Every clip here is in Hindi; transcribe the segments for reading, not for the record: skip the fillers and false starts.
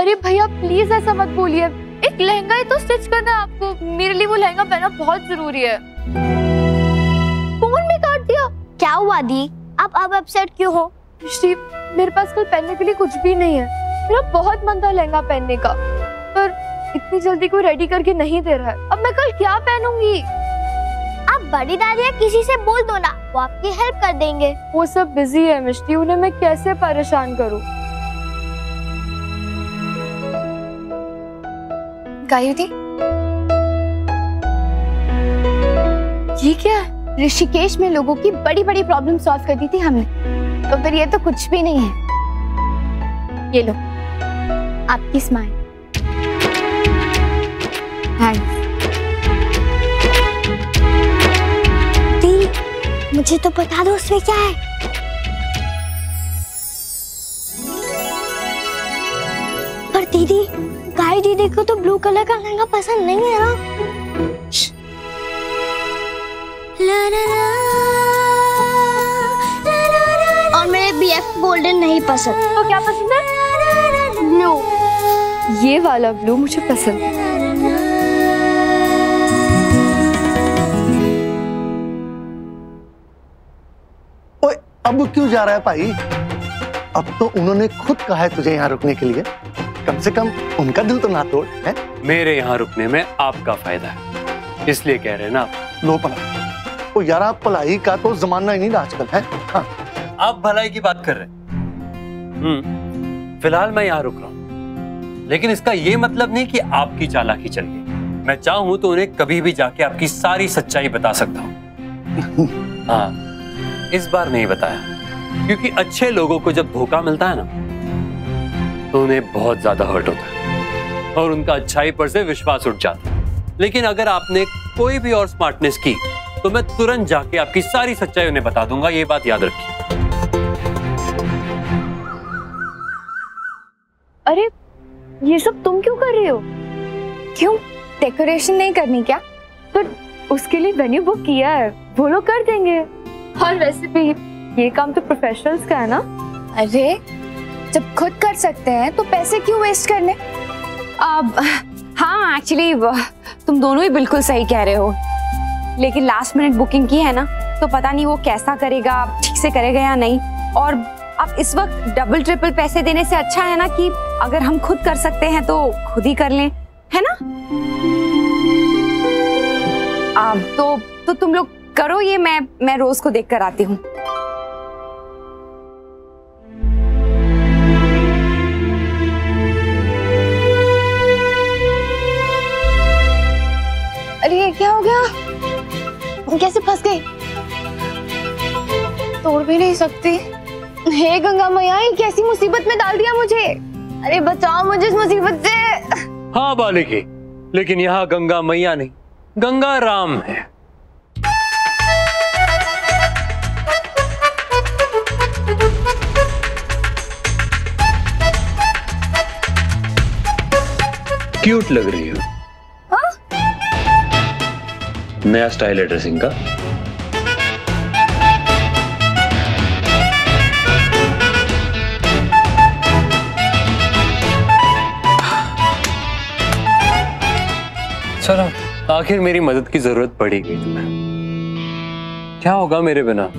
अरे भैया प्लीज ऐसा मत बोलिए, एक लहंगा ही तो स्टिच करना है आपको, मेरे लिए वो लहंगा पहनना बहुत जरूरी है। फोन भी काट दिया। क्या हुआ दी, आप अब अपसेट क्यों हो? शिव, मेरे पास कल पहनने के लिए कुछ भी नहीं है। मेरा बहुत मन था लहंगा पहनने का, पर इतनी जल्दी कोई रेडी करके नहीं दे रहा है। अब मैं कल क्या पहनूंगी? आप बड़ी दादी या किसी से बोल दो ना, वो आपकी हेल्प कर देंगे। वो सब बिजी है मिष्टी, उन्हें मैं कैसे परेशान करूं? गायुदी, ये क्या है? ऋषिकेश में लोगों की बड़ी बड़ी प्रॉब्लम सॉल्व कर दी थी हमने, तो फिर ये तो कुछ भी नहीं है। ये लो आपकी स्माइल। दी, मुझे तो बता दो उसमें क्या है। पर दीदी, गाय दीदी को तो ब्लू कलर का लहंगा पसंद नहीं है ना। और मेरे BF गोल्डन नहीं पसंद। तो क्या पसंद है? ब्लू। ये वाला ब्लू मुझे पसंद है। ओए, अब क्यों जा रहा है भाई? अब तो उन्होंने खुद कहा है तुझे यहाँ रुकने के लिए, कम से कम उनका दिल तो ना तोड़। है मेरे यहाँ रुकने में आपका फायदा है, इसलिए कह रहे हैं ना आप। लो भला, ओ यार आप भलाई का तो जमाना ही नहीं आजकल है। हाँ। आप भलाई की बात कर रहे हैं। फिलहाल मैं यहाँ रुक रहा हूँ, लेकिन इसका ये मतलब नहीं कि आपकी चालाकी चल गई। मैं चाहूँ तो उन्हें कभी भी जाके आपकी सारी सच्चाई बता सकता हूँ। हाँ, इस बार नहीं बताया, क्योंकि अच्छे लोगों को जब धोखा मिलता है ना, तो उन्हें बहुत ज्यादा हर्ट होता है और उनका अच्छाई पर से विश्वास उठ जाता है। लेकिन अगर आपने कोई भी और स्मार्टनेस की तो मैं तुरंत जाके आपकी सारी सच्चाई उन्हें बता दूंगा, ये बात याद रखिए। अरे ये सब तुम क्यों कर रहे हो? क्यों, डेकोरेशन नहीं करनी क्या? पर उसके लिए वेन्यू बुक किया है, वो लोग कर देंगे। और वैसे भी ये काम तो प्रोफेशनल्स का है ना। अरे जब खुद कर सकते हैं तो पैसे क्यों वेस्ट करने? अब हाँ, एक्चुअली तुम दोनों ही बिल्कुल सही कह रहे हो, लेकिन लास्ट मिनट बुकिंग की है ना, तो पता नहीं वो कैसा करेगा, ठीक से करेगा या नहीं। और अब इस वक्त डबल ट्रिपल पैसे देने से अच्छा है ना कि अगर हम खुद कर सकते हैं तो खुद ही कर लें, है ना? तो तुम लोग करो ये, मैं रोज को देख कर आती हूँ। अरे ये क्या हो गया? कैसे फंस गई? तोड़ भी नहीं सकती। हे गंगा मैया, कैसी मुसीबत में डाल दिया मुझे। अरे बचाओ मुझे इस मुसीबत से। हाँ बालिके, लेकिन यहाँ गंगा मैया नहीं, गंगा राम है। क्यूट लग रही हो। हाँ? नया स्टाइल है ड्रेसिंग का। चलो, आखिर मेरी मदद की जरूरत पड़ी गई तुम्हें। क्या होगा मेरे बिना?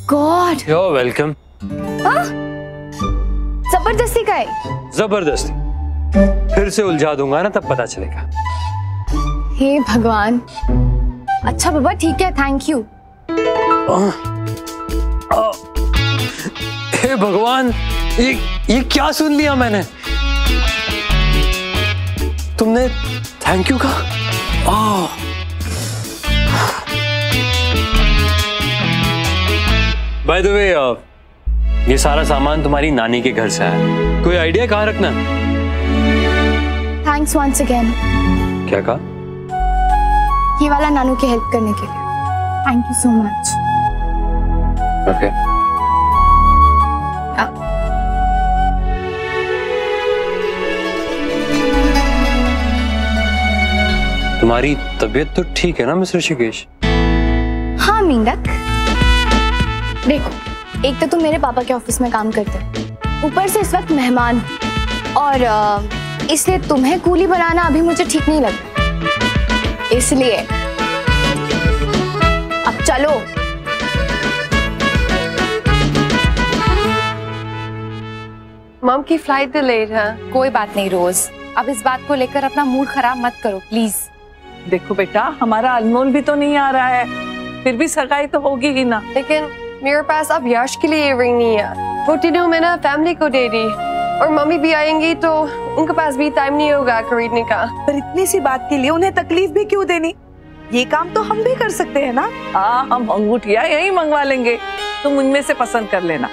God, you are welcome. जबरदस्ती का है। जबरदस्ती फिर से उलझा दूंगा ना, तब पता चलेगा। हे भगवान। अच्छा बाबा ठीक है, थैंक यू। हे भगवान, ये क्या सुन लिया मैंने? तुमने थैंक यू कहा? बाय द वे, ये सारा सामान तुम्हारी नानी के घर से आया। कोई आइडिया कहाँ रखना? Thanks once again. क्या कहा? ये वाला नानू की हेल्प करने के लिए। Thank you so much. Okay. तुम्हारी तबीयत तो ठीक है ना मिस्टर ऋषिकेश? हाँ मींडक, देखो एक तो तुम मेरे पापा के ऑफिस में काम करते हो, ऊपर से इस वक्त मेहमान, और इसलिए तुम्हें कूली बनाना अभी मुझे ठीक नहीं लगता। इसलिए अब चलो। मॉम की फ्लाइट डिलेड है। कोई बात नहीं रोज, अब इस बात को लेकर अपना मूड खराब मत करो प्लीज। देखो बेटा, हमारा अनमोल भी तो नहीं आ रहा है, फिर भी सगाई तो होगी ही ना। लेकिन मेरे पास अब यश के लिए रिंग नहीं है। वो तीनों मैंने फैमिली को दे दी, और मम्मी भी आएंगी तो उनके पास भी टाइम नहीं होगा खरीदने का। पर इतनी सी बात के लिए उन्हें तकलीफ भी क्यों देनी? ये काम तो हम भी कर सकते हैं ना। हाँ, हम अंगूठिया यही मंगवा लेंगे, तुम उनमें से पसंद कर लेना।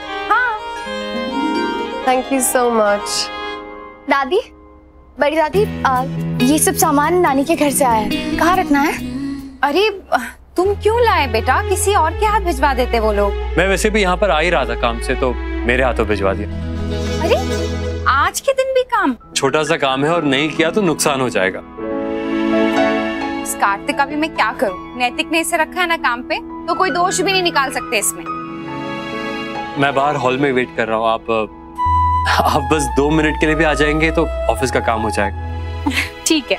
Thank you so much. दादी, बड़ी दादी, ये सब सामान नानी के घर से आया है, कहाँ रखना है? अरे तुम क्यों लाए बेटा, किसी और के हाथ भिजवा देते वो लोग। मैं वैसे भी यहाँ पर आ ही रहा था काम से, तो मेरे हाथों भिजवा दिया। अरे आज के दिन भी काम? छोटा सा काम है और नहीं किया तो नुकसान हो जाएगा। इस कार्तिक का भी मैं क्या करूं? नैतिक ने इसे रखा है ना काम पे, तो कोई दोष भी नहीं निकाल सकते इसमें। मैं बाहर हॉल में वेट कर रहा हूँ, आप बस 2 मिनट के लिए भी आ जाएंगे तो ऑफिस का काम हो जाएगा। ठीक है।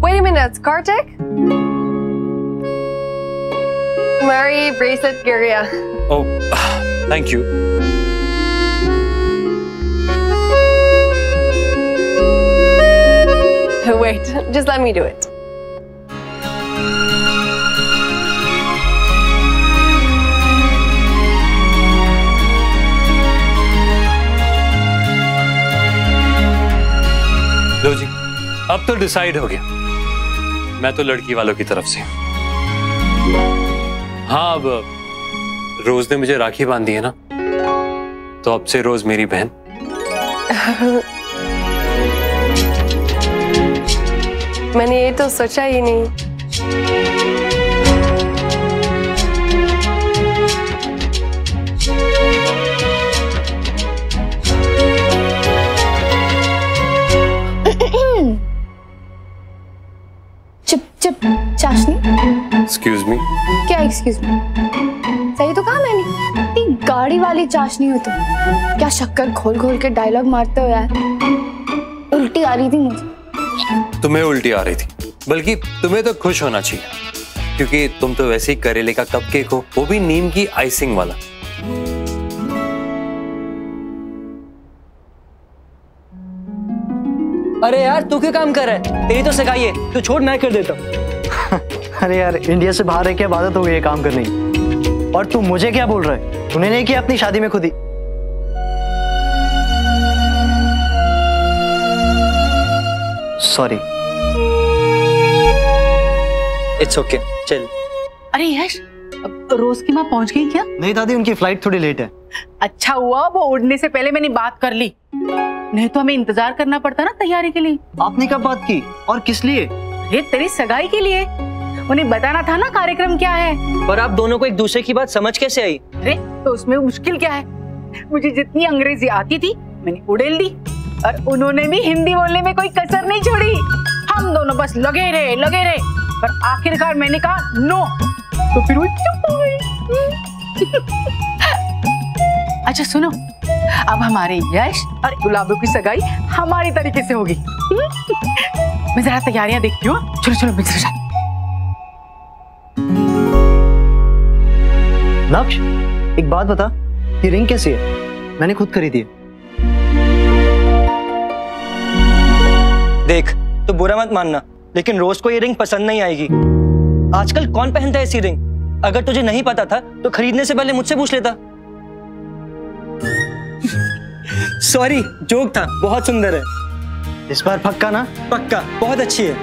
Wait a minute, Kartik? तुम्हारी ब्रेसलेट गिर गया। Oh, thank you. Wait, just let me do it. लो जी, अब तो डिसाइड हो गया। मैं तो लड़की वालों की तरफ से। हाँ, अब रोज ने मुझे राखी बांधी है ना, तो अब से रोज मेरी बहन। मैंने ये तो सोचा ही नहीं। चुप चुप चाशनी। Excuse me. क्या एक्सक्यूज मी? सही तो कहा मैंने, इतनी गाड़ी वाली चाशनी हो तुम। क्या शक्कर घोल घोल के डायलॉग मारते हो यार, उल्टी आ रही थी मुझे। तुम्हें उल्टी आ रही थी, बल्कि तुम्हें तो खुश होना चाहिए, क्योंकि तुम तो वैसे ही करेले का कपकेक हो, वो भी नीम की आइसिंग वाला। अरे यार तू क्या काम कर रहा है? तेरी तो सगाई है, तू छोड़, मैं कर देता हूँ। अरे यार, इंडिया से बाहर रह के आदत हो गई है काम करने की। और तू मुझे क्या बोल रहा है? तूने नहीं किया अपनी शादी में खुद ही। सॉरी। इट्स ओके, चल। अरे यश, रोज की माँ पहुंच गई क्या? नहीं दादी, उनकी फ्लाइट थोड़ी लेट है। अच्छा हुआ वो उड़ने से पहले मैंने बात कर ली, नहीं तो हमें इंतजार करना पड़ता ना तैयारी के लिए। आपने कब बात की और किस लिए? ये तेरी सगाई के लिए, उन्हें बताना था ना कार्यक्रम क्या है। पर आप दोनों को एक दूसरे की बात समझ कैसे आई? अरे तो उसमें मुश्किल क्या है? मुझे जितनी अंग्रेजी आती थी मैंने उड़ेल दी, और उन्होंने भी हिंदी बोलने में कोई कसर नहीं छोड़ी। हम दोनों बस लगे रहे, पर आखिरकार मैंने कहा नो, तो फिर वो चुप हो गई। अच्छा सुनो, अब हमारे यश और गुलाबों की सगाई हमारी तरीके से होगी। मैं जरा तैयारियां देखती हूँ। चलो चलो मेरे साथ। लक्ष, एक बात बता, ये रिंग कैसी है? मैंने खुद खरीदी है। देख, तो बुरा मत मानना, लेकिन रोज को ये रिंग पसंद नहीं आएगी। आजकल कौन पहनता है ऐसी रिंग? अगर तुझे नहीं पता था तो खरीदने से पहले मुझसे पूछ लेता। सॉरी, जोक था। बहुत सुंदर है। इस बार पक्का ना? पक्का, बहुत अच्छी है।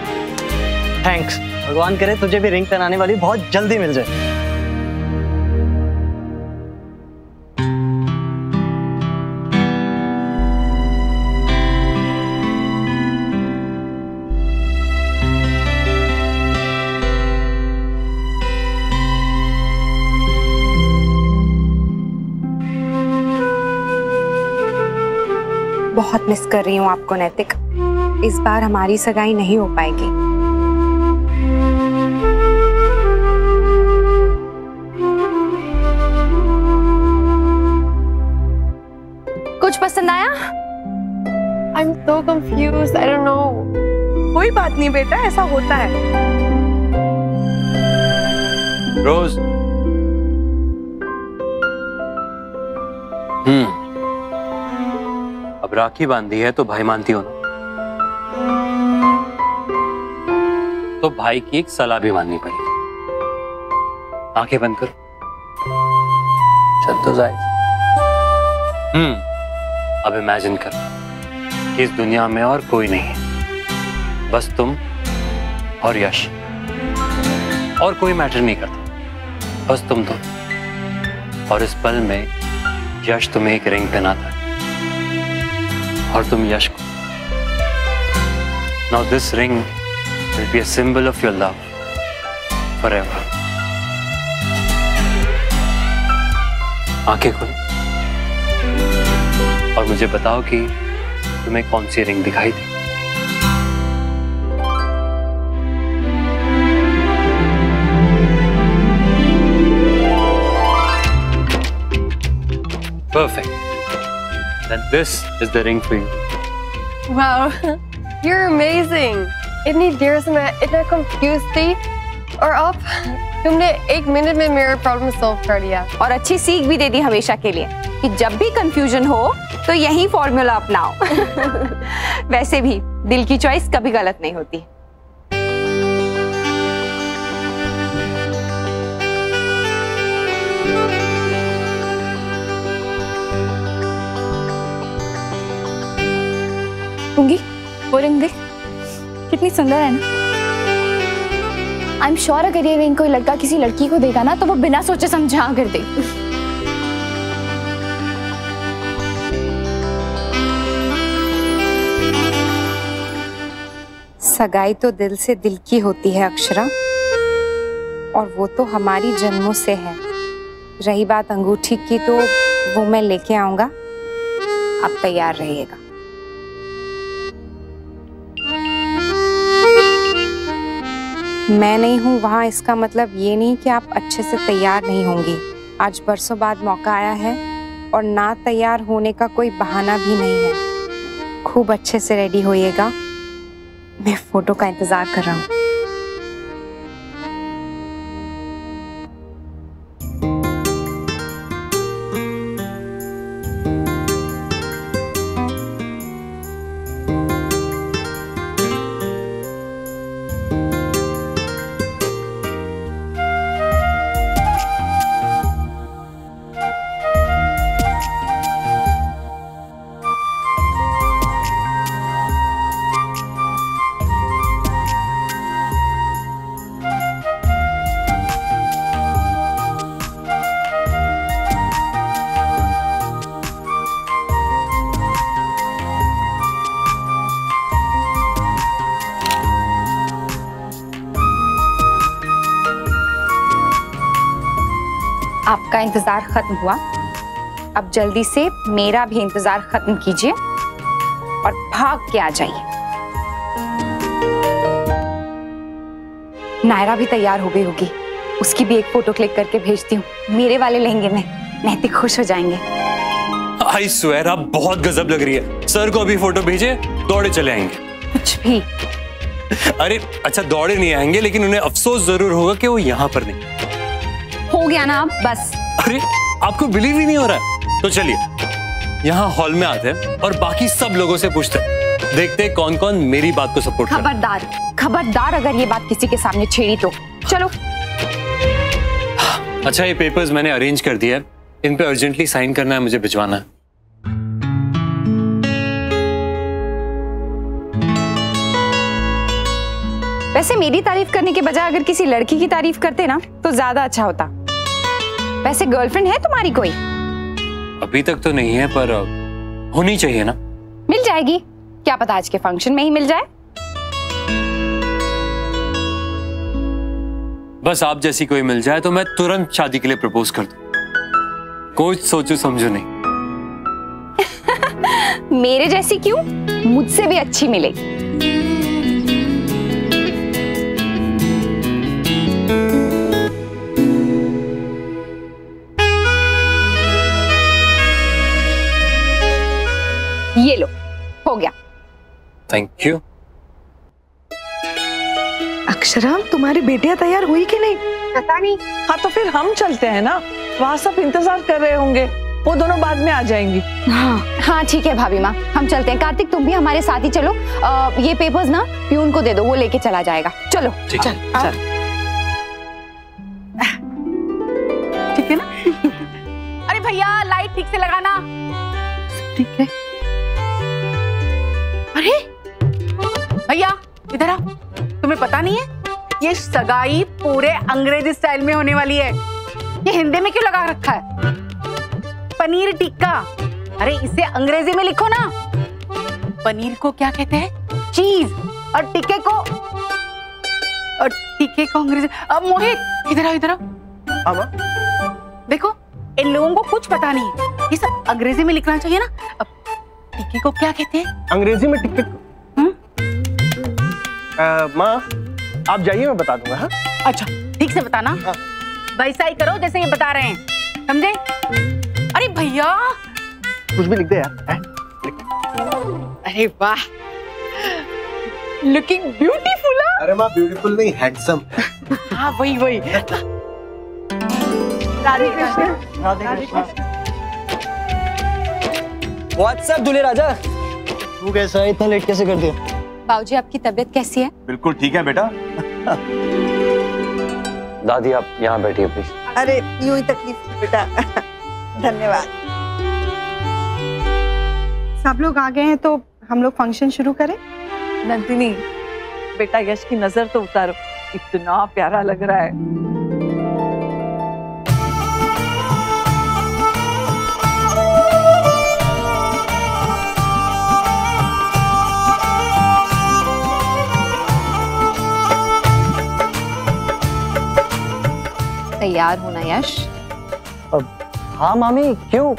थैंक्स। भगवान करे तुझे भी रिंग पहनाने वाली बहुत जल्दी मिल जाए। बहुत मिस कर रही हूँ आपको नैतिक। इस बार हमारी सगाई नहीं हो पाएगी। कुछ पसंद आया? I'm so confused. I don't know. कोई बात नहीं बेटा, ऐसा होता है। रोज। अब राखी बांधी है तो भाई मानती हो ना? तो भाई की एक सलाह भी माननी पड़ेगी। आंखें बंद करो। शट जाए। अब इमेजिन कर कि इस दुनिया में और कोई नहीं है, बस तुम और यश। और कोई मैटर नहीं करता, बस तुम दो। और इस पल में यश तुम्हें एक रिंग पहनाता है और तुम यश को। Now this ring will be a symbol of your love forever. आंखें खोलो और मुझे बताओ कि तुम्हें कौन सी रिंग दिखाई दी। Perfect. Then this is the ring for you. Wow, you're amazing. इतनी देर से मैं इतना confused थी और अब तुमने 1 मिनट में मेरा प्रॉब्लम सॉल्व कर दिया। और अच्छी सीख भी दे दी हमेशा के लिए कि जब भी कंफ्यूजन हो तो यही फॉर्मूला अपनाओ। वैसे भी दिल की चॉइस कभी गलत नहीं होती। पुंगी, वो रिंग देख, कितनी सुंदर है ना। आई एम श्योर अगर ये रिंग कोई लड़का किसी लड़की को देगा ना तो वो बिना सोचे समझे हाँ कर दे। सगाई तो दिल से दिल की होती है अक्षरा, और वो तो हमारी जन्मों से है। रही बात अंगूठी की तो वो मैं लेके आऊंगा, आप तैयार रहिएगा। मैं नहीं हूँ वहाँ इसका मतलब ये नहीं कि आप अच्छे से तैयार नहीं होंगी। आज बरसों बाद मौका आया है और ना तैयार होने का कोई बहाना भी नहीं है। खूब अच्छे से रेडी होइएगा, मैं फोटो का इंतजार कर रहा हूँ। आपका इंतजार खत्म हुआ, अब जल्दी से मेरा भी इंतजार खत्म कीजिए और भाग के आ जाइए। नायरा भी तैयार हो गई होगी, उसकी भी एक फोटो क्लिक करके भेजती हूँ। मेरे वाले लहंगे में नैतिक खुश हो जाएंगे। आई स्वेयर आप बहुत गजब लग रही है। सर को अभी फोटो भेजे, दौड़े चले आएंगे। कुछ भी। अरे अच्छा, दौड़े नहीं आएंगे लेकिन उन्हें अफसोस जरूर होगा कि वो यहाँ पर नहीं। हो गया ना, बस अरे आपको बिलीव ही नहीं हो रहा है? तो चलिए यहाँ हॉल में आते हैं और बाकी सब लोगों से पूछते हैं, देखते हैं कौन कौन मेरी बात को सपोर्ट करता है। खबरदार, खबरदार अगर ये बात किसी के सामने छेड़ी तो। चलो। अच्छा, ये पेपर्स मैंने अरेंज कर दिया है, इन पे अर्जेंटली साइन करना है, मुझे भिजवाना है। वैसे मेरी तारीफ करने के बजाय अगर किसी लड़की की तारीफ करते ना तो ज्यादा अच्छा होता। वैसे गर्लफ्रेंड है तुम्हारी कोई? अभी तक तो नहीं है, पर होनी चाहिए ना। मिल जाएगी, क्या पता आज के फंक्शन में ही मिल जाए। बस आप जैसी कोई मिल जाए तो मैं तुरंत शादी के लिए प्रपोज कर दूं, कुछ सोचो समझो नहीं। मेरे जैसी क्यों, मुझसे भी अच्छी मिलेगी। ये लो, हो गया। Thank you. अक्षरा, तुम्हारी बेटियां तैयार हुई कि नहीं? पता नहीं। हाँ तो फिर हम चलते हैं ना, वहाँ सब इंतजार कर रहे होंगे, वो दोनों बाद में आ जाएंगी। हाँ ठीक है भाभी माँ, हम चलते हैं। कार्तिक तुम भी हमारे साथ ही चलो। ये पेपर्स ना प्यून को दे दो, वो लेके चला जाएगा। चलो ठीक चल चल। ठीक है ना? अरे भैया लाइट ठीक से लगाना। ठीक है। अरे भैया इधर आओ, तुम्हें पता नहीं है ये सगाई पूरे अंग्रेजी स्टाइल में होने वाली है। ये हिंदी में क्यों लगा रखा है? पनीर टिक्का। अरे इसे अंग्रेजी में लिखो ना। पनीर को क्या कहते हैं? चीज। और टिक्के को अंग्रेजी। अब मोहित इधर आओ, इधर आओ। देखो इन लोगों को कुछ पता नहीं है, ये सब अंग्रेजी में लिखना चाहिए ना। अब टिक्के को क्या कहते हैं? अंग्रेजी में टिक्के। माँ आप जाइए, मैं बता दूंगा। हाँ? अच्छा ठीक से बताना। हाँ। वैसा ही करो जैसे ये बता रहे हैं, समझे? अरे भैया कुछ भी लिख दे यार। अरे वाह, लुकिंग ब्यूटीफुल। अरे माँ ब्यूटीफुल नहीं, हैंडसम। हाँ वही वही। राधे कृष्ण। राधे कृष्ण। व्हाट्सएप दूल्हे राजा। तू कैसा है, इतना लेट कैसे कर दिया? बाबूजी आपकी तबीयत कैसी है? बिल्कुल ठीक है बेटा। दादी आप यहाँ बैठिए प्लीज। अरे यूं ही तकलीफ बेटा। धन्यवाद। सब लोग आ गए हैं तो हम लोग फंक्शन शुरू करें। नंदिनी बेटा, यश की नजर तो उतारो, इतना प्यारा लग रहा है। तैयार होना यश। हाँ मामी, क्यों,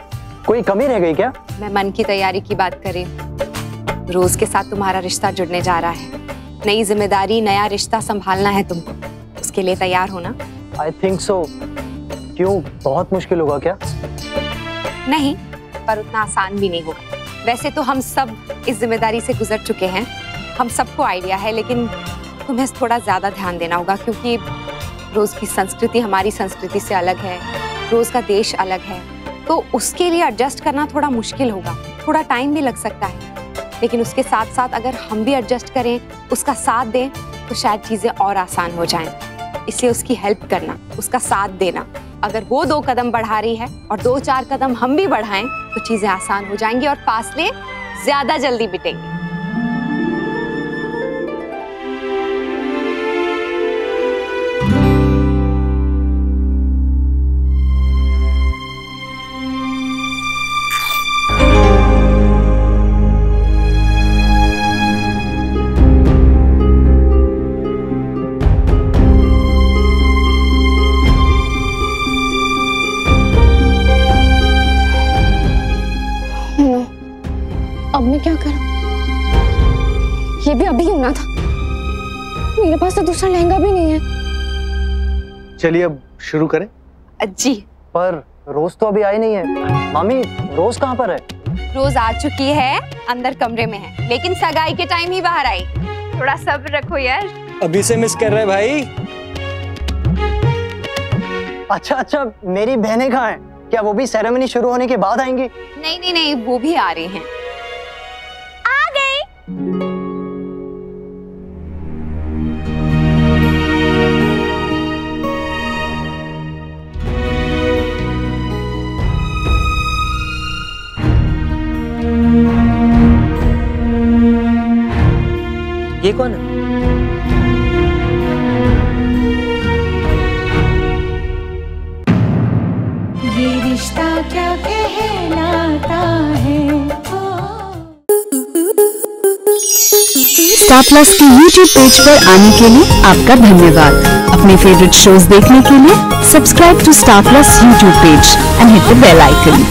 कोई कमी रह गई क्या? मैं मन की तैयारी की बात कर रही हूँ। रोज के साथ तुम्हारा रिश्ता जुड़ने जा रहा है, नई जिम्मेदारी, नया रिश्ता संभालना है तुमको, उसके लिए तैयार होना। I think so. क्यों, बहुत मुश्किल होगा क्या? नहीं, पर उतना आसान भी नहीं होगा। वैसे तो हम सब इस जिम्मेदारी से गुजर चुके हैं, हम सबको आइडिया है, लेकिन तुम्हें थोड़ा ज्यादा ध्यान देना होगा क्योंकि रोज की संस्कृति हमारी संस्कृति से अलग है, रोज का देश अलग है, तो उसके लिए एडजस्ट करना थोड़ा मुश्किल होगा, थोड़ा टाइम भी लग सकता है। लेकिन उसके साथ साथ अगर हम भी एडजस्ट करें, उसका साथ दें, तो शायद चीजें और आसान हो जाएं। इसलिए उसकी हेल्प करना, उसका साथ देना। अगर वो 2 कदम बढ़ा रही है और 2-4 कदम हम भी बढ़ाएं, तो चीजें आसान हो जाएंगी और फासले ज्यादा जल्दी मिटेंगे। अब मैं क्या करूं? ये भी अभी होना था। मेरे पास तो दूसरा लहंगा भी नहीं है। चलिए अब शुरू करें। जी। पर रोज तो अभी आई नहीं है। मामी, रोज कहाँ पर है? रोज आ चुकी है, अंदर कमरे में है, लेकिन सगाई के टाइम ही बाहर आई। थोड़ा सब्र रखो यार। अभी से मिस कर रहे भाई। अच्छा अच्छा, मेरी बहनें कहाँ हैं? क्या वो भी सेरेमनी शुरू होने के बाद आएंगी? नहीं नहीं नहीं, वो भी आ रही हैं। आ गई। ये कौन है? ये रिश्ता क्या कहलाता है। स्टार प्लस के YouTube पेज पर आने के लिए आपका धन्यवाद। अपने फेवरेट शोज देखने के लिए subscribe to Star Plus YouTube page and hit the bell icon.